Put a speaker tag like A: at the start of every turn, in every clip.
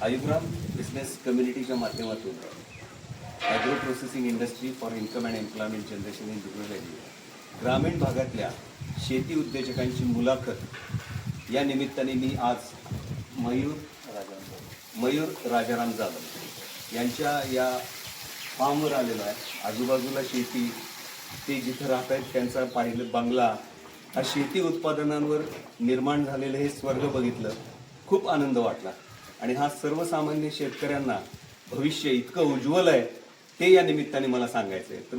A: आयुग्राम business कम्युनिटीच्या माध्यमातून agro processing industry for income and employment generation in rural area ग्रामीण भागातल्या शेती उद्योजकांची मुलाखत या निमित्ताने मी आज मयूर राजाराम जाधव यांच्या या फार्मवर आलेलो आहे. आजूबाजूला शेती, ते जिथं राहत आहेत त्यांचा पाहिलं बंगला, हा शेती उत्पादनांवर निर्माण झालेलं हे स्वर्ग बघितलं, खूप आनंद वाटला. आणि हा सर्वसामान्य शेतकऱ्यांना भविष्य इतकं उज्ज्वल आहे ते या निमित्ताने मला सांगायचं आहे. तर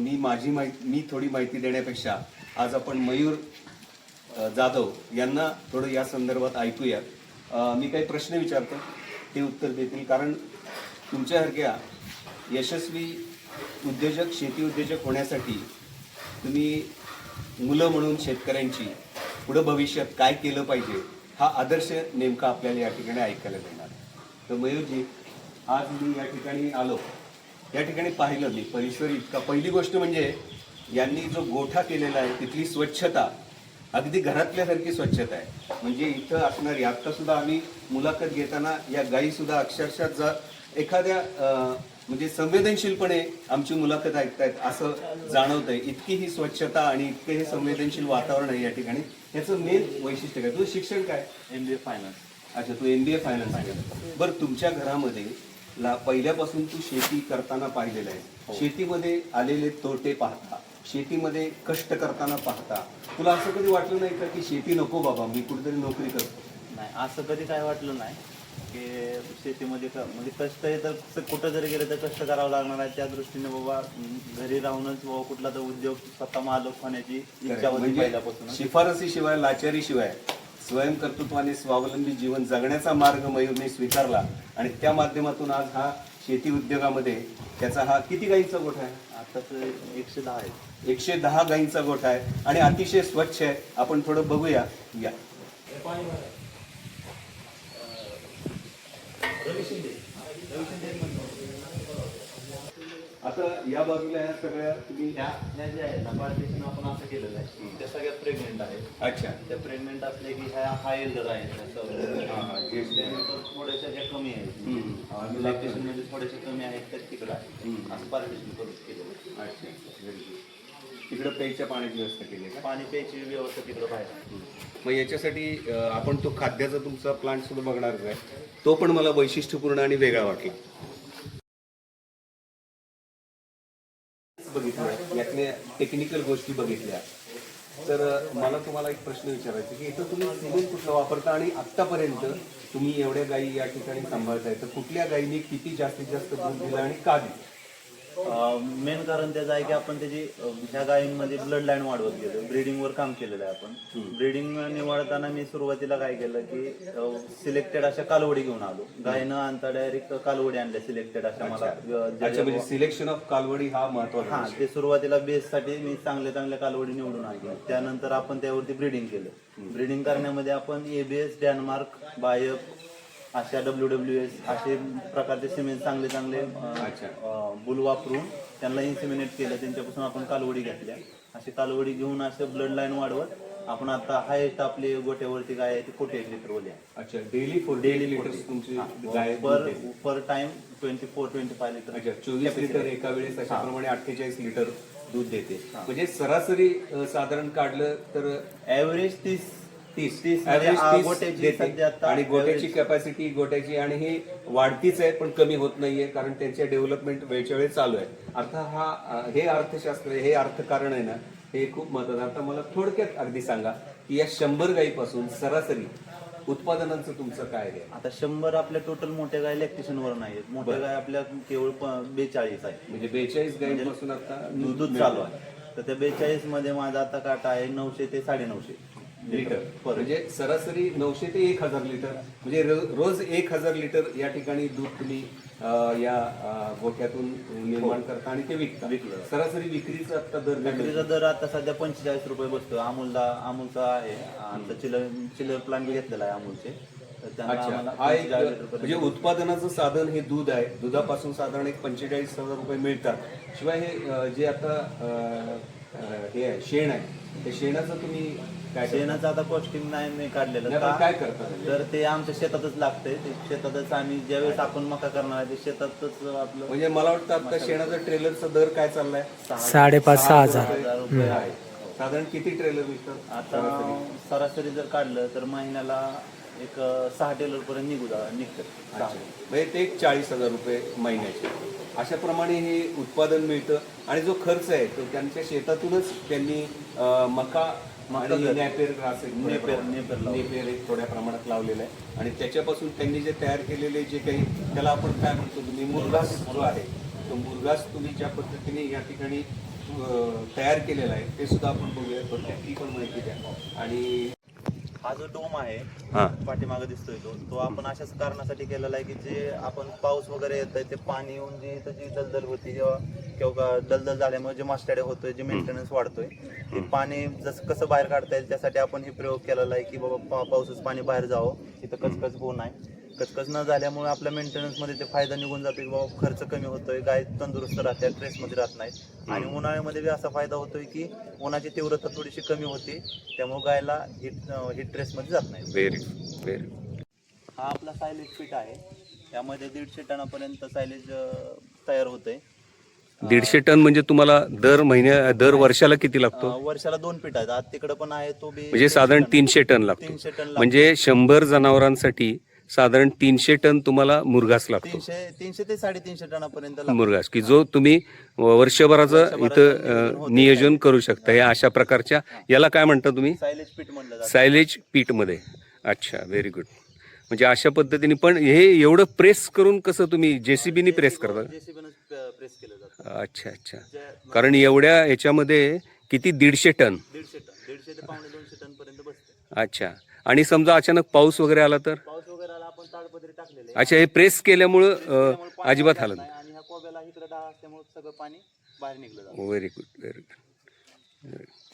A: मी थोडी माहिती देण्यापेक्षा आज आपण मयूर जाधव यांना थोडं या संदर्भात ऐकूया. मी काही प्रश्न विचारतो, ते उत्तर देतील. कारण तुमच्यासारख्या यशस्वी उद्योजक, शेती उद्योजक होण्यासाठी तुम्ही मुलं म्हणून शेतकऱ्यांची पुढं भविष्यात काय केलं पाहिजे हा आदर्श नेमका आपल्याला या ठिकाणी ऐकायला मिळणार. तर मयूरजी, आज मी या ठिकाणी आलो, या ठिकाणी पाहिलं मी परिसर इतका. पहिली गोष्ट म्हणजे यांनी जो गोठा केलेला आहे तिथली स्वच्छता अगदी घरातल्यासारखी स्वच्छता आहे. म्हणजे इथं असणारी, आत्ता सुद्धा आम्ही मुलाखत घेताना या गायी सुद्धा अक्षरशः एखाद्या म्हणजे संवेदनशीलपणे आमची मुलाखत ऐकतायत असं जाणवतंय. इतकी ही स्वच्छता आणि इतके हे संवेदनशील वातावरण आहे या ठिकाणी. याचं मेन वैशिष्ट्य काय? तुझं शिक्षण काय?
B: MBA finance.
A: अच्छा, तू MBA फायनान्स केलं. बरं, तुमच्या घरामध्ये पहिल्यापासून तू शेती करताना पाहिलेलं आहे. शेतीमध्ये आलेले तोटे पाहता, शेतीमध्ये कष्ट करताना पाहता तुला असं कधी वाटलं नाही का की शेती नको बाबा, मी कुठेतरी नोकरी करतो?
B: नाही, असं कधी काय वाटलं नाही की शेतीमध्ये म्हणजे कष्ट आहे तर कुठं जरी गेलं तर कष्ट करावं लागणार आहे. त्या दृष्टीने बाबा घरी राहूनच बाबा कुठला तर उद्योग स्वतः मालक होण्याची इच्छा होती पहिल्यापासून.
A: शिफारसीशिवाय, लाचारीशिवाय स्वयंकर्तृत्वाने स्वावलंबी जीवन जगण्याचा मार्ग मयूरने स्वीकारला आणि त्या माध्यमातून आज हा शेती उद्योगामध्ये त्याचा हा किती गाईंचा गोठा आहे?
B: आता तर 110 आहे.
A: 110 गाईंचा गोठा आहे आणि अतिशय स्वच्छ आहे. आपण थोडं बघूया. या आता या बाजूला ह्या सगळ्या तुम्ही
B: ह्या जे आहे ना पार्टिशन आपण असं केलेलं आहे, त्या सगळ्या प्रेग्नेंट आहेत.
A: अच्छा,
B: त्या प्रेग्नेंट असले की ह्या हाय एल्डर आहेत. त्यानंतर थोड्याशा ज्या कमी आहेत, लॅक्टेशन मध्ये थोड्याशा कमी आहेत त्या तिकडं आहे. असं पार्टिशन करून केलेलं.
A: अच्छा, तिकडं प्यायच्या पाण्याची व्यवस्था केली आहे का?
B: पाणी प्यायची व्यवस्था तिकडं बाहेर.
A: मग याच्यासाठी आपण तो खाद्याचा तुमचा प्लांट सुद्धा बघणार आहे. तो पण मला वैशिष्ट्यपूर्ण आणि वेगळा वाटला. बघितलं यातल्या टेक्निकल गोष्टी बघितल्या तर मला तुम्हाला एक प्रश्न विचारायचा की इथं तुम्ही सिमेंट कुठलं वापरता आणि आत्तापर्यंत तुम्ही एवढ्या गायी या ठिकाणी सांभाळताय तर कुठल्या गायीने किती जास्तीत जास्त दूध दिलं आणि का दिलं?
B: मेन कारण त्याचं आहे की आपण त्याची ह्या गायींमध्ये ब्लड लाईन वाढवत गेलो. ब्रीडिंगवर काम केलेलं आहे आपण. ब्रीडिंग निवडताना मी सुरुवातीला काय केलं की सिलेक्टेड अशा कालवडी घेऊन आलो. गायीनं आणता डायरेक्ट कालवडी आणल्या सिलेक्टेड अशा. मला
A: अच्छा, म्हणजे सिलेक्शन ऑफ कालवडी हा महत्वाचा.
B: हा, ते सुरुवातीला बेससाठी मी चांगल्या कालवडी निवडून आणल्या. त्यानंतर आपण त्यावरती ब्रीडिंग केलं. ब्रीडिंग करण्यामध्ये आपण ABS, डॅनमार्क, बायप अशा WWS असे प्रकारचे सिमेंट चांगले बुल वापरून त्यांना इन्सिमिनेट केलं. त्यांच्यापासून आपण कालवडी घेतल्या. अशी कालवडी घेऊन असं ब्लड लाईन वाढवत आपण आता हायेस्ट आपली गोट्यावरती गाय आहे ती 48 लिटर ओली आहे.
A: अच्छा, डेली लिटर्स तुमची गाय
B: पर टाइम 24-25 लिटर.
A: अच्छा, 24 लिटर एका वेळेस अशाप्रमाणे 48 लिटर दूध देते. म्हणजे सरासरी साधारण काढलं तर
B: ऍव्हरेज 30
A: आणि गोट्याची कॅपॅसिटी गोट्याची आणि ही वाढतीच आहे पण कमी होत नाहीये कारण त्यांचे डेव्हलपमेंट वेळच्या वेळी चालू आहे. अर्थात हे अर्थशास्त्र, हे अर्थकारण आहे ना, हे खूप महत्वाचं. आता मला थोडक्यात अगदी सांगा की या 100 गायीपासून सरासरी उत्पादनांचं तुमचं काय आहे?
B: आता 100 आपल्या टोटल मोठ्या गाय लॅक्टेशनवर नाहीत. मोठ्या गाय आपल्या केवळ 42 आहे.
A: म्हणजे 42 गायीपासून आता
B: दूध चालू आहे. तर त्या 42 मध्ये माझा आता काटा आहे 900 ते 950
A: लिटर. म्हणजे सरासरी 900 ते 1000 लिटर. म्हणजे रोज 1000 लिटर या ठिकाणी दूध तुम्ही या गोठ्यातून निर्माण करता आणि ते विकलं. सरासरी विक्रीचा आता
B: दर आता सध्या 45 रुपये बसतो. अमूलचा आहे. आमचा चिलर प्लांट घेतलेला आहे अमूलचे.
A: म्हणजे उत्पादनाचं साधन हे दूध आहे. दुधापासून साधारण एक 45,000 रुपये मिळतात. शिवाय हे जे आता हे आहे शेण आहे, त्या शेणाचं तुम्ही काय करता?
B: शेणाचं आता कॉस्टिंग नाही मी काढलेलं
A: नाही, पण
B: का?
A: काय करता?
B: तर ते आमच्या शेतातच लागतंय, ते शेतातच आम्ही ज्यावेळेस आपण मका करणार आहे ते शेतातच आपलं
A: म्हणजे मला वाटतं आता शेणाचा ट्रेलरचा दर काय चाललाय?
C: 5,500-6,000
B: रुपये आहे.
A: साधारण किती ट्रेलर विकतात?
B: आता सरासरी जर काढलं तर महिन्याला एक 6 टेलर पर्यंत निघतं.
A: म्हणजे ते 40,000 रुपये महिन्याचे. अशा प्रमाणे हे उत्पादन मिळतं आणि जो खर्च आहे तो त्यांच्या शेतातूनच त्यांनी मका आणि नॅपेर ग्रास नेपेर एक थोड्या प्रमाणात लावलेलं आहे आणि त्याच्यापासून त्यांनी जे तयार केलेले जे काही त्याला आपण काय म्हणतो तुम्ही मुरघास जो आहे तो मुरघास तुम्ही ज्या पद्धतीने या ठिकाणी तयार केलेला आहे ते सुद्धा आपण बघूया. ती पण माहिती द्या. आणि
B: हा जो डोम आहे
A: हां
B: पाठीमागे दिसतोय तो आपण अशाच कारणासाठी केलेला आहे की जे आपण पाऊस वगैरे येत आहे ते पाणी येऊन जी इथं जी दलदल होती किंवा दलदल झाल्यामुळे जे मस्टॅडे होतोय जे मेंटेनन्स वाढतोय ते पाणी जसं कसं बाहेर काढता येईल त्यासाठी आपण हे प्रयोग केलेला आहे की बाबा पावसाचं पाणी बाहेर जावं, इथं कचकच होऊ नये. कचकच न झाल्यामुळे आपल्या मेंटेनन्समध्ये ते फायदा निघून जातो की बाबा खर्च कमी होतोय, गाय तंदुरुस्त राहते, स्ट्रेसमध्ये राहत नाहीत आणि उन्हाळ्यामध्ये बी असा फायदा होतोय की उन्हाची तीव्रता थोडीशी कमी होते त्यामुळे गायला हिट स्ट्रेसमध्ये जात नाही.
A: व्हेरी
B: हा आपला सायलेज पीठ आहे, यामध्ये 150 टनापर्यंत सायलेज तयार होतंय.
A: 150 टन म्हणजे तुम्हाला दर वर्षाला किती लागतो?
B: वर्षाला 2 पीठ आहेत, आज तिकडे पण आहे तो बी
A: म्हणजे साधारण 300 टन लागतो.
B: 300 टन
A: म्हणजे 100 जनावरांसाठी साधारण 300 टन तुम्हाला मुरघास लागतो.
B: 300 ते 350 टनापर्यंत
A: मुरघास की जो तुम्ही वर्षभराचं इथं नियोजन करू शकता. या अशा प्रकारच्या याला काय म्हणता तुम्ही?
B: सायलेज पीठ म्हणलं जातं.
A: सायलेज पीठ मध्ये. अच्छा, व्हेरी गुड. म्हणजे अशा पद्धतीने. पण हे एवढं प्रेस करून कसं तुम्ही जेसीबीने प्रेस करता?
B: जेसीबीने प्रेस केलं जातं.
A: अच्छा अच्छा. कारण एवढ्या याच्यामध्ये किती 150 टन?
B: 150 ते पावणे 200 टन पर्यंत बसतं.
A: अच्छा. आणि समजा अचानक पाऊस वगैरे आला तर?
B: पाऊस वगैरे आला आपण ताडपत्री टाकलेले
A: अच्छा, हे प्रेस केल्यामुळं अजिबात हालत नाही.
B: आणि ह्या कोब्याला इकडे डाळ असल्यामुळे सगळं पाणी बाहेर निघलं जातं.
A: Very good.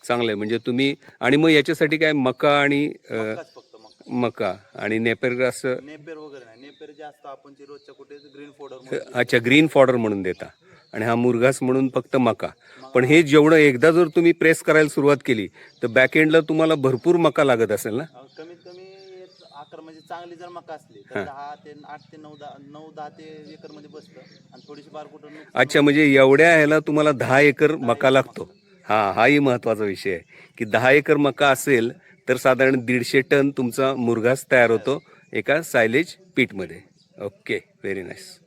A: चांगलं आहे. म्हणजे तुम्ही आणि मग याच्यासाठी काय मका आणि
B: फक्त मग
A: मका आणि नेपेर ग्रास?
B: नेपेर वगैरे नाही, नेपेर जे असतं आपण जे रोजच्या कुठे ग्रीन फोडर.
A: अच्छा, ग्रीन फॉडर म्हणून देता आणि हा मुरघास म्हणून फक्त मका. पण हे जेवढं एकदा जर तुम्ही प्रेस करायला सुरुवात केली तर बॅक एंडला तुम्हाला भरपूर मका लागत असेल ना?
B: कमीत कमी 11 म्हणजे चांगली जर मका असली तर 8 ते 9-10 ते एकर मध्ये बसतं आणि थोडीशी बारकुटं.
A: अच्छा, म्हणजे एवढ्या ह्याला तुम्हाला 10 एकर मका लागतो. हाही महत्वाचा विषय आहे की 10 एकर मका असेल तर साधारण 150 टन तुमचा मुरघास तयार होतो एका सायलेज पीठमध्ये. Okay, very nice.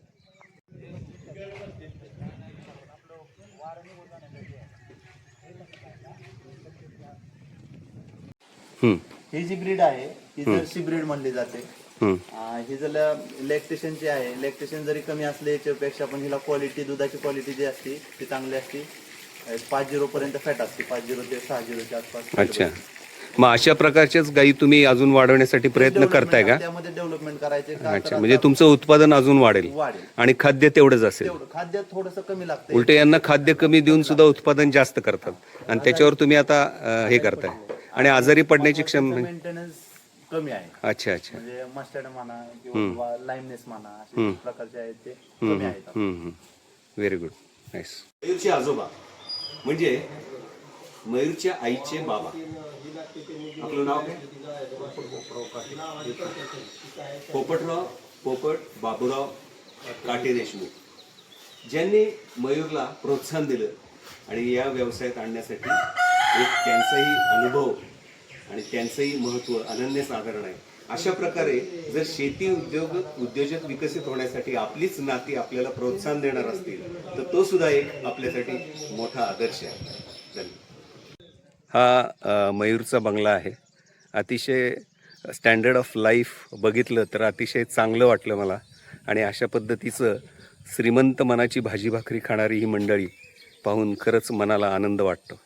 B: ही जी ब्रीड आहे ही जर्सी ब्रीड म्हणली जाते. ही जर लॅक्टेशन जे आहे, लॅक्टेशन जरी कमी असले याच्यापेक्षा पण हिला क्वालिटी, दुधाची क्वालिटी जी असते ती चांगली असते. 5-0 पर्यंत फॅट असते, 5-0 ते 6-0 च्या आसपास.
A: अच्छा. मग अशा प्रकारच्याच गायी तुम्ही अजून वाढवण्यासाठी प्रयत्न करताय का?
B: त्यामध्ये डेव्हलपमेंट करायचे.
A: अच्छा, म्हणजे तुमचं उत्पादन अजून वाढेल आणि खाद्य तेवढंच असेल.
B: खाद्य थोडंसं कमी लागतं.
A: उलटे यांना खाद्य कमी देऊन सुद्धा उत्पादन जास्त करतात आणि त्याच्यावर तुम्ही आता हे करताय आणि आजारी पडण्याची क्षमता.
B: मेंटेनन्स कमी आहे.
A: अच्छा अच्छा.
B: म्हणजे मस्टर्ड म्हणा किंवा लाईमनेस म्हणा अशा प्रकारचे आहेत ते कमी आहेत.
A: Very good, nice. मयूरचे आजोबा म्हणजे मयूरच्या आईचे बाबा. आपलं नाव काय? पोपट बाबूराव काटे देशमुख, ज्यांनी मयूरला प्रोत्साहन दिलं आणि या व्यवसायात आणण्यासाठी एक त्यांचाही अनुभव आणि त्यांचंही महत्त्व अनन्यसाधारण आहे. अशा प्रकारे जर शेती उद्योजक विकसित होण्यासाठी आपलीच नाती आपल्याला प्रोत्साहन देणार असतील तर तो सुद्धा एक आपल्यासाठी मोठा आदर्श आहे. धन्यवाद. हा मयूरचा बंगला आहे. अतिशय स्टँडर्ड ऑफ लाईफ बघितलं तर अतिशय चांगलं वाटलं मला आणि अशा पद्धतीचं श्रीमंत मनाची भाजी भाकरी खाणारी ही मंडळी पाहून खरंच मनाला आनंद वाटतो.